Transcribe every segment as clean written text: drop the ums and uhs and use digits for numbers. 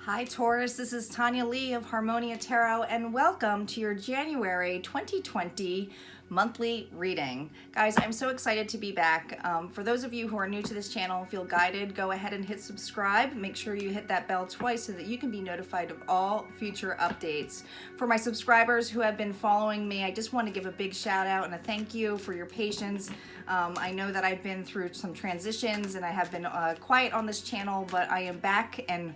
Hi Taurus, this is Tanya Lee of Harmonia Tarot and welcome to your January 2020 monthly reading. Guys, I'm so excited to be back. For those of you who are new to this channel and feel guided, go ahead and hit subscribe. Make sure you hit that bell twice so that you can be notified of all future updates. For my subscribers who have been following me, I just want to give a big shout out and a thank you for your patience. I know that I've been through some transitions and I have been quiet on this channel, but I am back and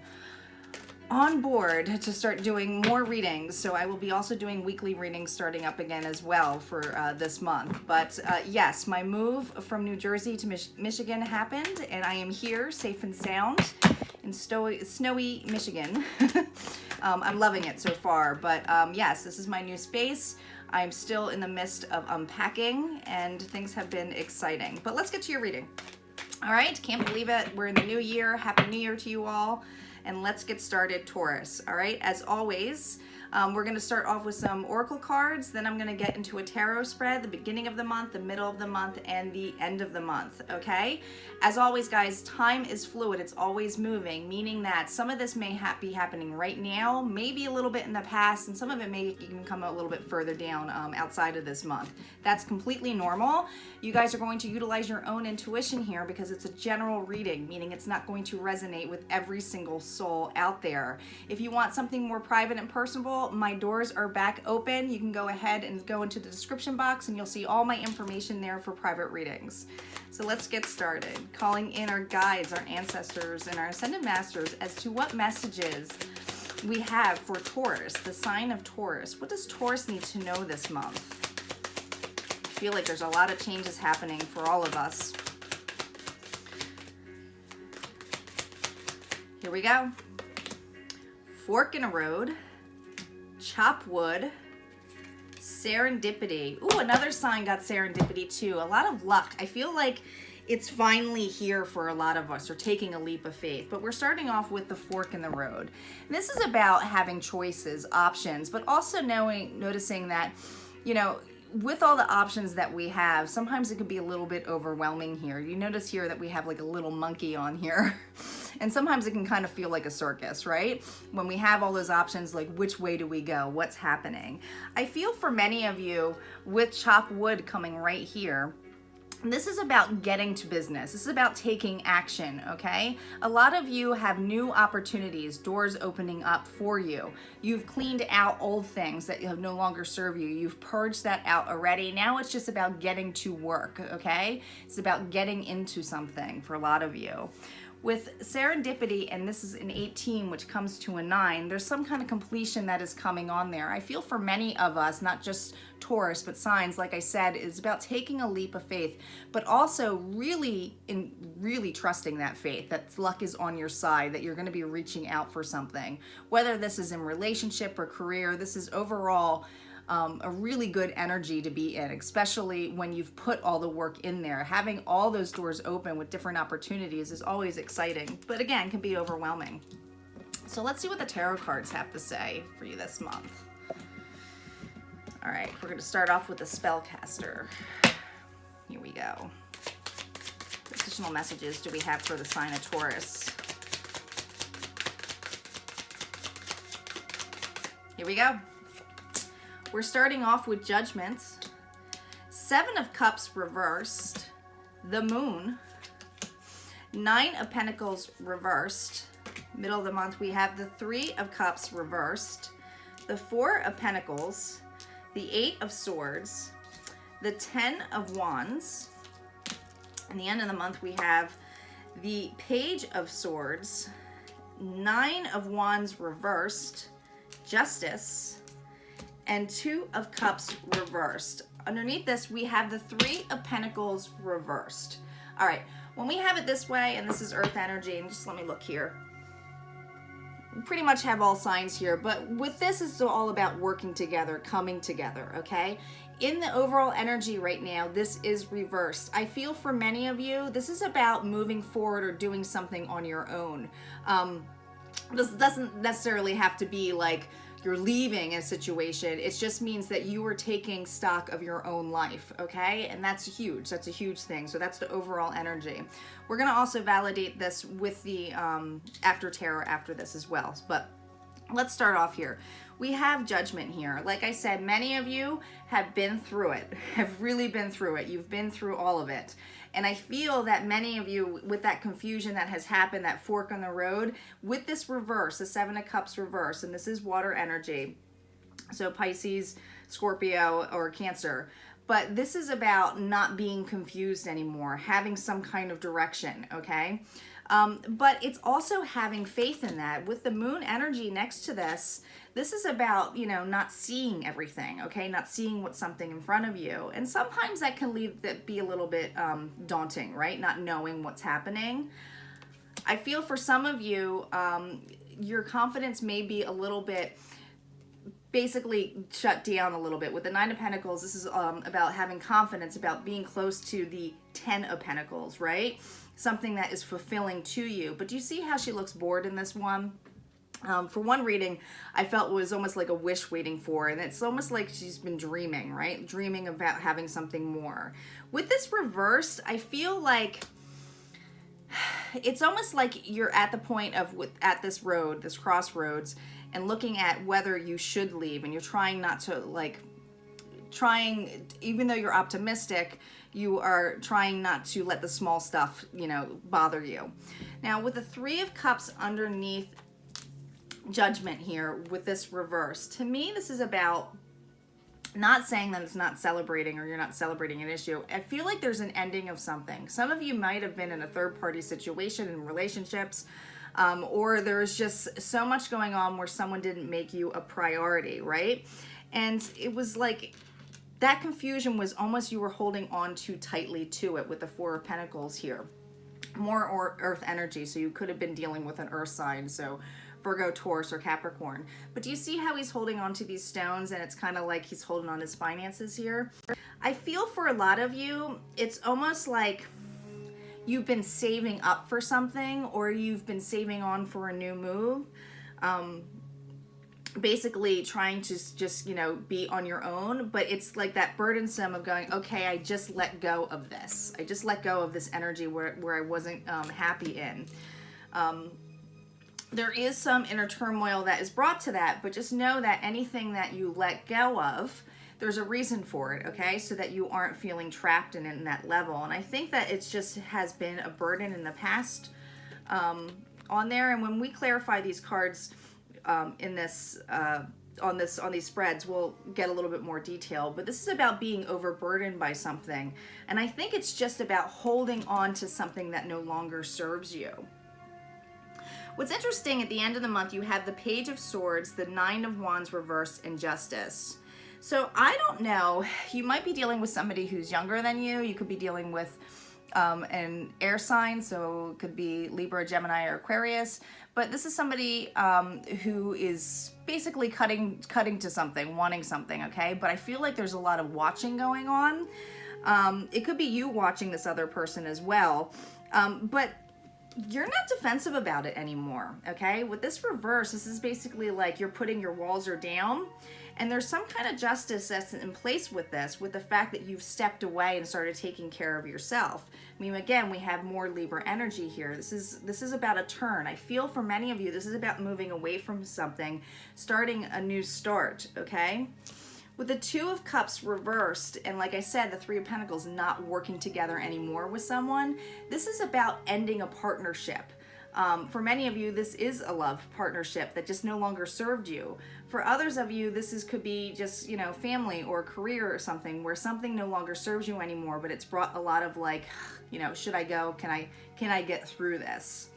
on board to start doing more readings. So I will be also doing weekly readings starting up again as well for this month. But yes, my move from New Jersey to Michigan happened and I am here safe and sound in snowy Michigan. I'm loving it so far, but yes, this is my new space. I'm still in the midst of unpacking and things have been exciting. But let's get to your reading. All right, can't believe it. We're in the new year. Happy New Year to you all. And let's get started, Taurus. All right, as always, we're going to start off with some oracle cards. Then I'm going to get into a tarot spread, the beginning of the month, the middle of the month, and the end of the month, okay? As always, guys, time is fluid. It's always moving, meaning that some of this may be happening right now, maybe a little bit in the past, and some of it may even come a little bit further down outside of this month. That's completely normal. You guys are going to utilize your own intuition here because it's a general reading, meaning it's not going to resonate with every single soul out there. If you want something more private and personable, my doors are back open. You can go ahead and go into the description box and you'll see all my information there for private readings. So let's get started. Calling in our guides, our ancestors, and our ascended masters as to what messages we have for Taurus, the sign of Taurus. What does Taurus need to know this month? I feel like there's a lot of changes happening for all of us. Here we go. Fork in a road, chop wood, serendipity. Ooh, another sign got serendipity too. A lot of luck. I feel like it's finally here for a lot of us, or taking a leap of faith. But we're starting off with the fork in the road. And this is about having choices, options, but also noticing that, you know, with all the options that we have, sometimes it can be a little bit overwhelming here. You notice here that we have like a little monkey on here. And sometimes it can kind of feel like a circus, right? When we have all those options, like which way do we go? What's happening? I feel for many of you with chop wood coming right here, this is about getting to business. This is about taking action, okay? A lot of you have new opportunities, doors opening up for you. You've cleaned out old things that no longer serve you. You've purged that out already. Now it's just about getting to work, okay? It's about getting into something for a lot of you. With serendipity, and this is an 18, which comes to a 9, there's some kind of completion that is coming on there. I feel for many of us, not just Taurus, but signs, like I said, is about taking a leap of faith, but also really trusting that faith, that luck is on your side, that you're going to be reaching out for something. Whether this is in relationship or career, this is overall a really good energy to be in, especially when you've put all the work in there. Having all those doors open with different opportunities is always exciting, but again, can be overwhelming. So let's see what the tarot cards have to say for you this month. All right, we're going to start off with the spellcaster. Here we go. What additional messages do we have for the sign of Taurus? Here we go. We're starting off with judgments. 7 of Cups reversed. The Moon. 9 of Pentacles reversed. Middle of the month we have the 3 of Cups reversed. The 4 of Pentacles. The 8 of Swords. The 10 of Wands. And the end of the month we have the Page of Swords. 9 of Wands reversed. Justice. And 2 of Cups reversed. Underneath this, we have the 3 of Pentacles reversed. All right, when we have it this way, and this is Earth energy, and just let me look here. We pretty much have all signs here, but with this, it's all about working together, coming together, okay? In the overall energy right now, this is reversed. I feel for many of you, this is about moving forward or doing something on your own. This doesn't necessarily have to be like you're leaving a situation. It just means that you are taking stock of your own life, okay? And that's huge. That's a huge thing. So that's the overall energy. We're going to also validate this with the after tarot after this as well. But let's start off here. We have Judgment here. Like I said, many of you have been through it, have really been through it. You've been through all of it. And I feel that many of you, with that confusion that has happened, that fork on the road, with this reverse, the Seven of Cups reverse, and this is water energy, so Pisces, Scorpio, or Cancer. But this is about not being confused anymore, having some kind of direction, okay? But it's also having faith in that. With the moon energy next to this, this is about, you know, not seeing everything, okay? Not seeing what's something in front of you. And sometimes that can be a little bit daunting, right? Not knowing what's happening. I feel for some of you, your confidence may be a little bit basically shut down a little bit. With the Nine of Pentacles, this is about having confidence, about being close to the Ten of Pentacles, right? Something that is fulfilling to you. But do you see how she looks bored in this one? For one reading, I felt it was almost like a wish waiting for, and it's almost like she's been dreaming, right? Dreaming about having something more. With this reversed, I feel like it's almost like you're at the point of, at this road, this crossroads, and looking at whether you should leave, and you're trying not to, like, even though you're optimistic, you are trying not to let the small stuff, you know, bother you. Now, with the Three of Cups underneath Judgment here, with this reverse, to me, this is about not saying that it's not celebrating or you're not celebrating an issue. I feel like there's an ending of something. Some of you might have been in a third-party situation in relationships, or there's just so much going on where someone didn't make you a priority, right? And it was like that confusion was almost you were holding on too tightly to it with the Four of Pentacles here. More earth energy, so you could have been dealing with an earth sign, so Virgo, Taurus, or Capricorn. But do you see how he's holding on to these stones, and it's kind of like he's holding on his finances here? I feel for a lot of you, it's almost like you've been saving up for something, or you've been saving on for a new move. Basically trying to just, you know, be on your own, but it's like that burdensome of going, okay, I just let go of this. I just let go of this energy where I wasn't happy in. There is some inner turmoil that is brought to that, but just know that anything that you let go of, there's a reason for it, okay? So that you aren't feeling trapped in that level. And I think that it's just has been a burden in the past on there. And when we clarify these cards in this on these spreads, we'll get a little bit more detail. But this is about being overburdened by something. And I think it's just about holding on to something that no longer serves you. What's interesting, at the end of the month, you have the Page of Swords, the Nine of Wands reversed, and Justice. So I don't know, you might be dealing with somebody who's younger than you. You could be dealing with an air sign, so it could be Libra, Gemini, or Aquarius. But this is somebody who is basically cutting to something, wanting something, okay? But I feel like there's a lot of watching going on. It could be you watching this other person as well. But you're not defensive about it anymore, okay? With this reverse, this is basically like you're putting your walls are down, and there's some kind of justice that's in place with this, with the fact that you've stepped away and started taking care of yourself. I mean, again, we have more Libra energy here. This is about a turn. I feel for many of you, this is about moving away from something, starting a new start, okay? With the Two of Cups reversed, and like I said, the Three of Pentacles not working together anymore with someone, this is about ending a partnership. For many of you, this is a love partnership that just no longer served you. For others of you, this could be just, you know, family or career or something where something no longer serves you anymore, but it's brought a lot of like, you know, should I go? Can I get through this?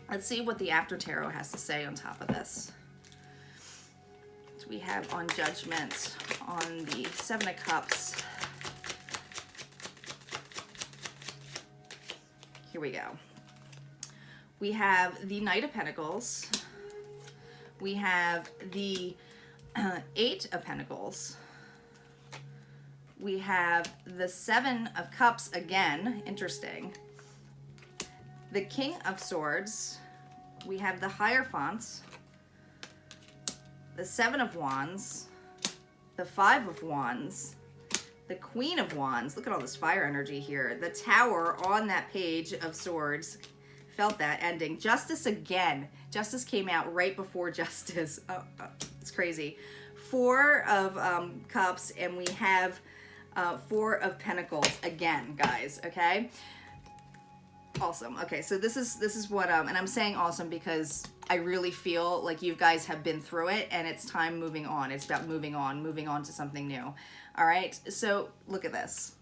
Let's see what the After Tarot has to say on top of this. We have on Judgment, on the Seven of Cups. Here we go. We have the Knight of Pentacles. We have the Eight of Pentacles. We have the Seven of Cups again, interesting. The King of Swords. We have the Hierophant. the Seven of Wands, the Five of Wands, the Queen of Wands. Look at all this fire energy here. The Tower on that Page of Swords. Felt that ending. Justice again. Justice came out right before Justice. It's crazy. Four of Cups, and we have Four of Pentacles again, guys. Okay. Awesome. Okay, so this is what and I'm saying awesome because I really feel like you guys have been through it, and it's time moving on. It's about moving on to something new. All right. So look at this.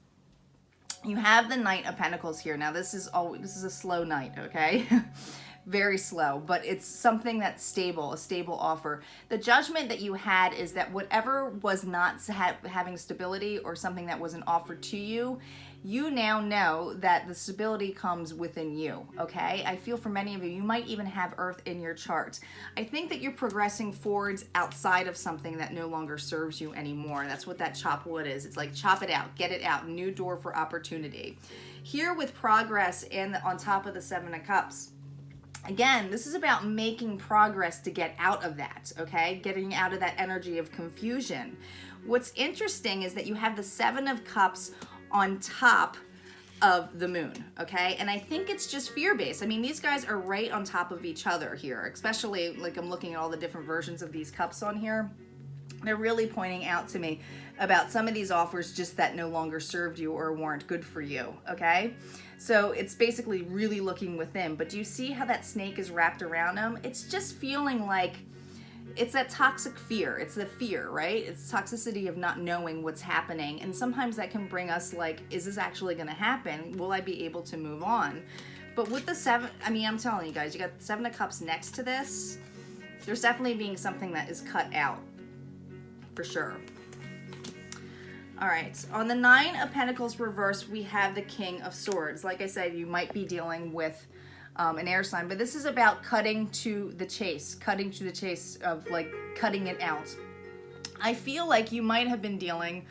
You have the Knight of Pentacles here. Now this is a slow night, okay? Very slow, but it's something that's stable, a stable offer. The judgment that you had is that whatever was not having stability or something that wasn't offered to you, you now know that the stability comes within you, okay? I feel for many of you, you might even have Earth in your chart. I think that you're progressing forwards outside of something that no longer serves you anymore. That's what that chop wood is. It's like chop it out, get it out, new door for opportunity. Here with progress and on top of the Seven of Cups, again, this is about making progress to get out of that, okay? Getting out of that energy of confusion. What's interesting is that you have the Seven of Cups on top of the Moon, okay? And I think it's just fear-based. I mean, these guys are right on top of each other here, especially like I'm looking at all the different versions of these cups on here. They're really pointing out to me about some of these offers just that no longer served you or weren't good for you, okay? So it's basically really looking within. But do you see how that snake is wrapped around them? It's just feeling like it's that toxic fear. It's the fear, right? It's toxicity of not knowing what's happening. And sometimes that can bring us like, is this actually going to happen? Will I be able to move on? But with the seven, I mean, I'm telling you guys, you got the Seven of Cups next to this. There's definitely being something that is cut out for sure. All right, on the Nine of Pentacles reverse, we have the King of Swords. Like I said, you might be dealing with an air sign, but this is about cutting to the chase of like cutting it out. I feel like you might have been dealing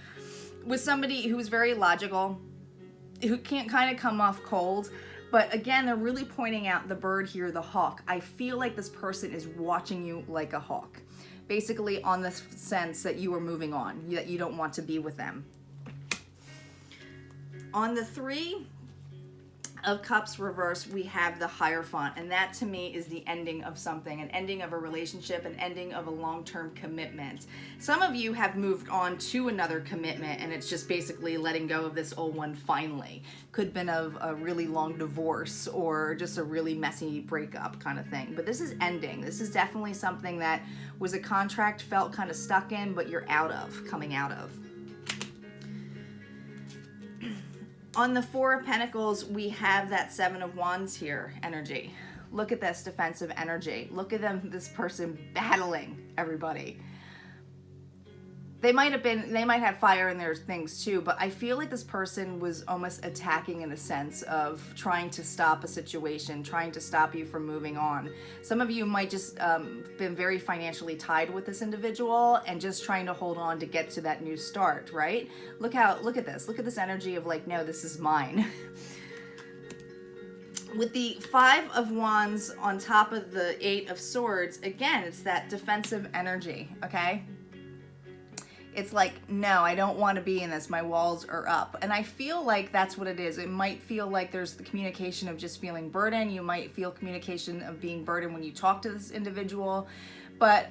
with somebody who's very logical, who can't kind of come off cold, but again, they're really pointing out the bird here, the hawk. I feel like this person is watching you like a hawk, basically on the sense that you are moving on, that you don't want to be with them. On the Three of Cups reverse, we have the Hierophant, and that to me is the ending of something, an ending of a relationship, an ending of a long-term commitment. Some of you have moved on to another commitment, and it's just basically letting go of this old one finally. Could have been a really long divorce or just a really messy breakup kind of thing. But this is ending. This is definitely something that was a contract, felt kind of stuck in, but you're coming out of. On the Four of Pentacles, we have that Seven of Wands here, energy. Look at this defensive energy. Look at this person battling everybody. They might have fire in their things too, but I feel like this person was almost attacking in a sense of trying to stop a situation, trying to stop you from moving on. Some of you might just been very financially tied with this individual and just trying to hold on to get to that new start, right? Look at this energy of like, no, this is mine. With the Five of Wands on top of the Eight of Swords, again, it's that defensive energy, okay? It's like, no, I don't want to be in this. My walls are up. And I feel like that's what it is. It might feel like there's the communication of just feeling burdened. You might feel communication of being burdened when you talk to this individual. But,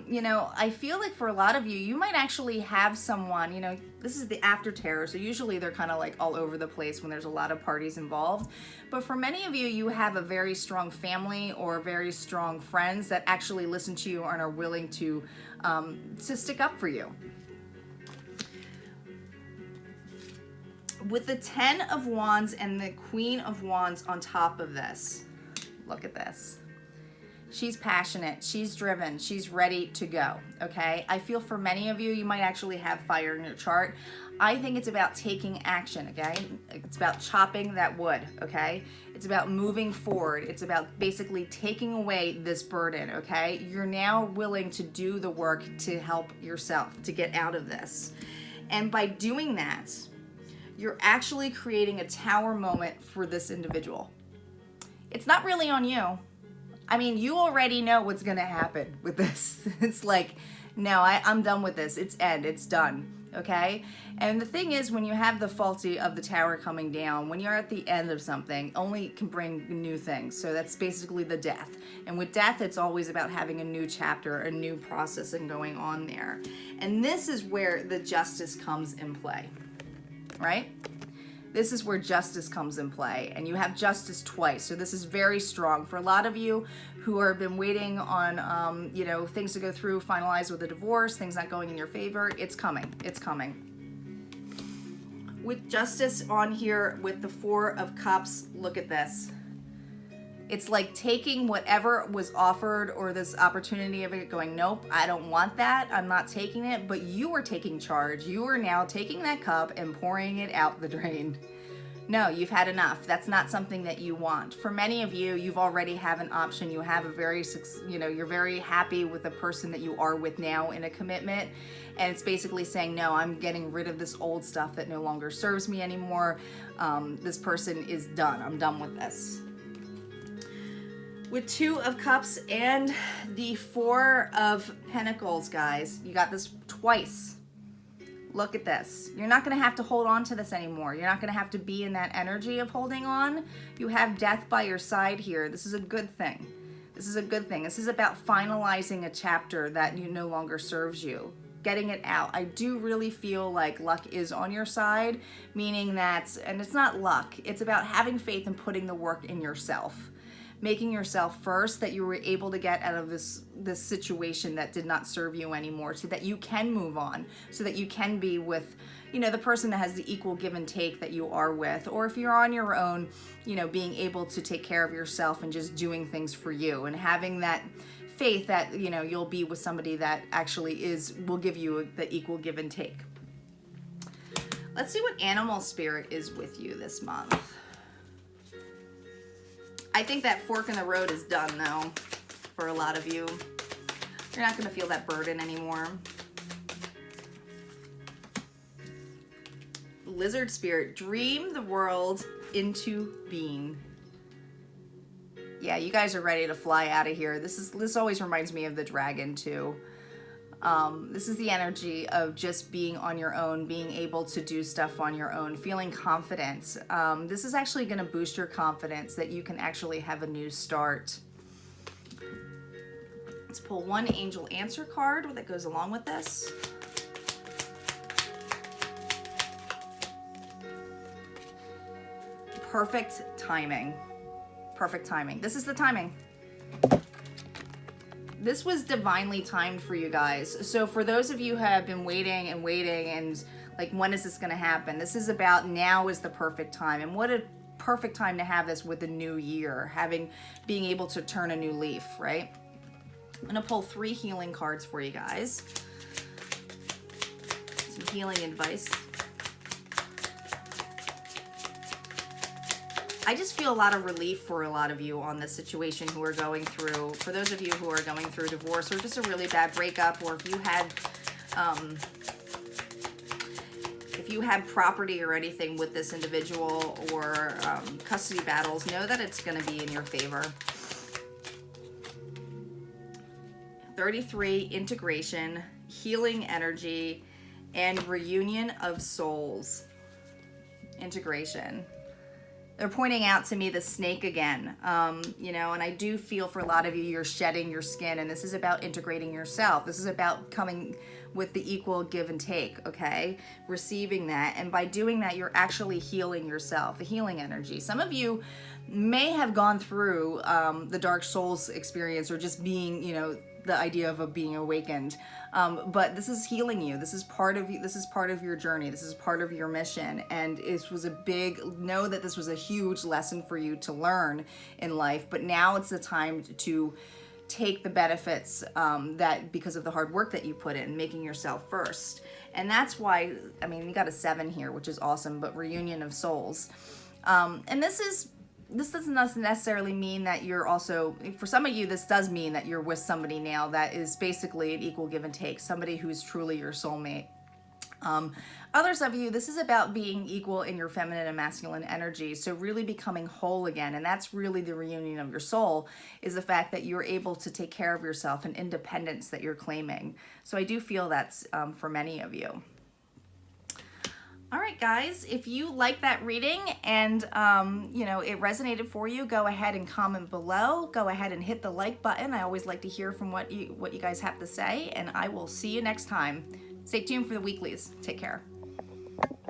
you know, I feel like for a lot of you, you might actually have someone, you know, this is the after terror. So usually they're kind of like all over the place when there's a lot of parties involved. But for many of you, you have a very strong family or very strong friends that actually listen to you and are willing to stick up for you. With the Ten of Wands and the Queen of Wands on top of this, look at this. She's passionate, she's driven, she's ready to go, okay? I feel for many of you, you might actually have fire in your chart. I think it's about taking action, okay? It's about chopping that wood, okay? It's about moving forward. It's about basically taking away this burden, okay? You're now willing to do the work to help yourself, to get out of this. And by doing that, you're actually creating a tower moment for this individual. It's not really on you. I mean, you already know what's going to happen with this. It's like, No, I'm done with this. It's end. It's done. Okay? And the thing is, when you have the faulty of the tower coming down, when you're at the end of something, only can bring new things. So that's basically the death. And with death, it's always about having a new chapter, a new processing going on there. And this is where the justice comes in play, right? This is where justice comes in play, and you have justice twice. So this is very strong for a lot of you who have been waiting on, you know, things to go through, finalize with a divorce, things not going in your favor. It's coming. It's coming. With justice on here with the Four of Cups, look at this. It's like taking whatever was offered or this opportunity of it going, nope, I don't want that. I'm not taking it. But you are taking charge. You are now taking that cup and pouring it out the drain. No, you've had enough. That's not something that you want. For many of you, you've already have an option. You have a very, you know, you're very happy with the person that you are with now in a commitment. And it's basically saying, no, I'm getting rid of this old stuff that no longer serves me anymore. This person is done. I'm done with this. With Two of Cups and the Four of Pentacles, guys, you got this twice. Look at this. You're not going to have to hold on to this anymore. You're not going to have to be in that energy of holding on. You have death by your side here. This is a good thing. This is a good thing. This is about finalizing a chapter that you no longer serves you. Getting it out. I do really feel like luck is on your side, meaning that, and it's not luck, it's about having faith and putting the work in yourself. Making yourself first, that you were able to get out of this situation that did not serve you anymore, so that you can move on, so that you can be with, you know, the person that has the equal give and take that you are with. Or if you're on your own, you know, being able to take care of yourself and just doing things for you and having that faith that, you know, you'll be with somebody that actually will give you the equal give and take. Let's see what animal spirit is with you this month. I think that fork in the road is done, though, for a lot of you. You're not going to feel that burden anymore. Lizard spirit, dream the world into being. Yeah, you guys are ready to fly out of here. This always reminds me of the dragon, too. This is the energy of just being on your own, being able to do stuff on your own, feeling confidence. This is actually going to boost your confidence that you can actually have a new start. Let's pull one angel answer card that goes along with this. Perfect timing. Perfect timing. This is the timing. This was divinely timed for you guys. So for those of you who have been waiting and waiting and like, when is this going to happen? This is about now is the perfect time. And what a perfect time to have this with the new year, being able to turn a new leaf, right? I'm going to pull 3 healing cards for you guys. Some healing advice. I just feel a lot of relief for a lot of you on this situation who are going through, for those of you who are going through divorce or just a really bad breakup, or if you had property or anything with this individual, or custody battles, know that it's going to be in your favor. 33, integration, healing energy, and reunion of souls. Integration. They're pointing out to me the snake again, you know, and I do feel for a lot of you, you're shedding your skin, and this is about integrating yourself. This is about coming with the equal give and take, okay? Receiving that, and by doing that, you're actually healing yourself, the healing energy. Some of you may have gone through the dark souls experience, or just being, you know, the idea of being awakened, but this is healing you. This is part of you. This is part of your journey. This is part of your mission, and it was know that this was a huge lesson for you to learn in life. But now it's the time to take the benefits that because of the hard work that you put in, making yourself first. And that's why, I mean, you got a 7 here, which is awesome. But reunion of souls, and this doesn't necessarily mean that you're also, for some of you, this does mean that you're with somebody now that is basically an equal give and take, somebody who's truly your soulmate. Others of you, this is about being equal in your feminine and masculine energy. So really becoming whole again. And that's really the reunion of your soul, is the fact that you're able to take care of yourself and independence that you're claiming. So I do feel that's for many of you. All right, guys, if you like that reading and, you know, it resonated for you, go ahead and comment below. Go ahead and hit the like button. I always like to hear from what you guys have to say, and I will see you next time. Stay tuned for the weeklies. Take care.